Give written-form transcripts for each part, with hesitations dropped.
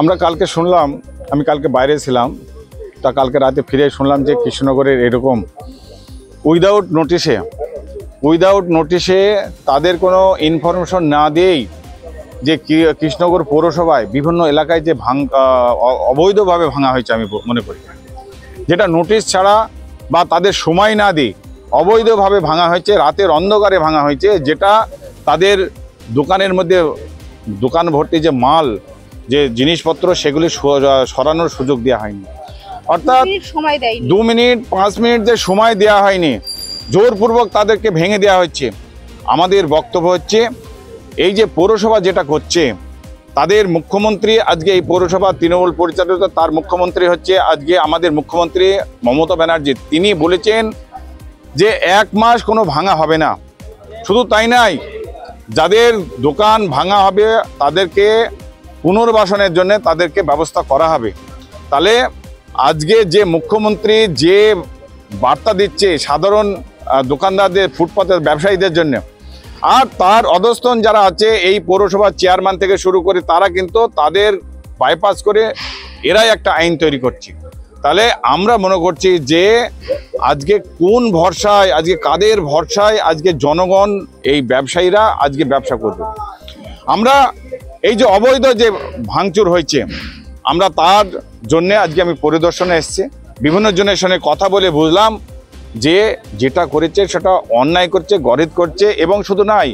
আমরা কালকে শুনলাম, আমি কালকে বাইরে ছিলাম, তা কালকে রাতে ফিরে শুনলাম যে কৃষ্ণনগরের এরকম উইদাউট নোটিশে তাদের কোনো ইনফরমেশন না দিয়েই যে কৃষ্ণনগর পৌরসভায় বিভিন্ন এলাকায় যে অবৈধভাবে ভাঙা হয়েছে, আমি মনে করি যেটা নোটিশ ছাড়া বা তাদের সময় না দিয়ে অবৈধভাবে ভাঙা হয়েছে, রাতের অন্ধকারে ভাঙা হয়েছে, যেটা তাদের দোকানের মধ্যে দোকান ভর্তি যে মাল, যে জিনিসপত্র, সেগুলি সরানোর সুযোগ দেওয়া হয়নি। অর্থাৎ 2 মিনিট 5 মিনিট যে সময় দেওয়া হয়নি, জোরপূর্বক তাদেরকে ভেঙে দেওয়া হচ্ছে। আমাদের বক্তব্য হচ্ছে, এই যে পৌরসভা যেটা করছে, তাদের মুখ্যমন্ত্রী আজকে এই পৌরসভা তৃণমূল পরিচালিত, তার মুখ্যমন্ত্রী হচ্ছে আজকে আমাদের মুখ্যমন্ত্রী মমতা ব্যানার্জি। তিনি বলেছেন যে 1 মাস কোনো ভাঙা হবে না। শুধু তাই নয়, যাদের দোকান ভাঙা হবে তাদেরকে পুনর্বাসনের জন্য তাদেরকে ব্যবস্থা করা হবে। তাহলে আজকে যে মুখ্যমন্ত্রী যে বার্তা দিচ্ছে সাধারণ দোকানদারদের, ফুটপাতের ব্যবসায়ীদের জন্য, আর তার অধস্তন যারা আছে এই পৌরসভার চেয়ারম্যান থেকে শুরু করে, তারা কিন্তু তাদের বাইপাস করে এরাই একটা আইন তৈরি করছে। তাহলে আমরা মনে করছি যে আজকে কোন ভরসায়, আজকে কাদের ভরসায় আজকে জনগণ, এই ব্যবসায়ীরা আজকে ব্যবসা করবে? আমরা এই যে অবৈধ যে ভাঙচুর হয়েছে, আমরা তার জন্যে আজকে আমি পরিদর্শনে এসেছি, বিভিন্ন জনের সঙ্গে কথা বলে বুঝলাম যে যেটা করেছে সেটা অন্যায় করছে, গরিব করছে। এবং শুধু নয়,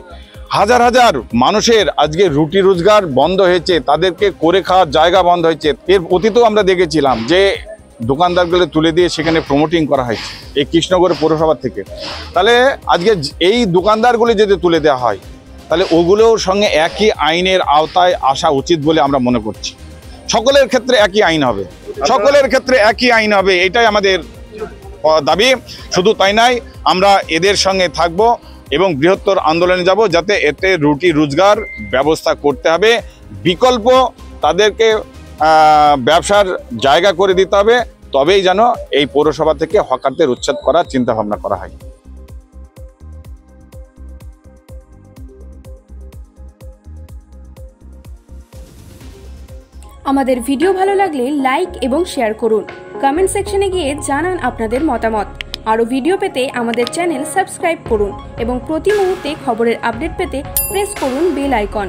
হাজার হাজার মানুষের আজকে রুটি রোজগার বন্ধ হয়েছে, তাদেরকে করে খাওয়ার জায়গা বন্ধ হয়েছে। এর অতীতেও আমরা দেখেছিলাম যে দোকানদারগুলো তুলে দিয়ে সেখানে প্রমোটিং করা হয়েছে এই কৃষ্ণনগর পৌরসভা থেকে। তাহলে আজকে এই দোকানদারগুলি যদি তুলে দেওয়া হয়, তাহলে ওগুলোর সঙ্গে একই আইনের আওতায় আসা উচিত বলে আমরা মনে করছি। সকলের ক্ষেত্রে একই আইন হবে, সকলের ক্ষেত্রে একই আইন হবে, এটাই আমাদের দাবি। শুধু তাই নয়, আমরা এদের সঙ্গে থাকব এবং বৃহত্তর আন্দোলনে যাব, যাতে এতে রুটি রোজগার ব্যবস্থা করতে হবে। বিকল্প তাদেরকে ব্যবসার জায়গা করে দিতে হবে, তবেই যেন এই পৌরসভা থেকে হকারদের উচ্ছেদ করার চিন্তা ভাবনা করা হয়। আমাদের ভিডিও ভালো লাগলে লাইক এবং শেয়ার করুন। কমেন্ট সেকশনে গিয়ে জানান আপনাদের মতামত। আরও ভিডিও পেতে আমাদের চ্যানেল সাবস্ক্রাইব করুন এবং প্রতি মুহূর্তে খবরের আপডেট পেতে প্রেস করুন বেল আইকন।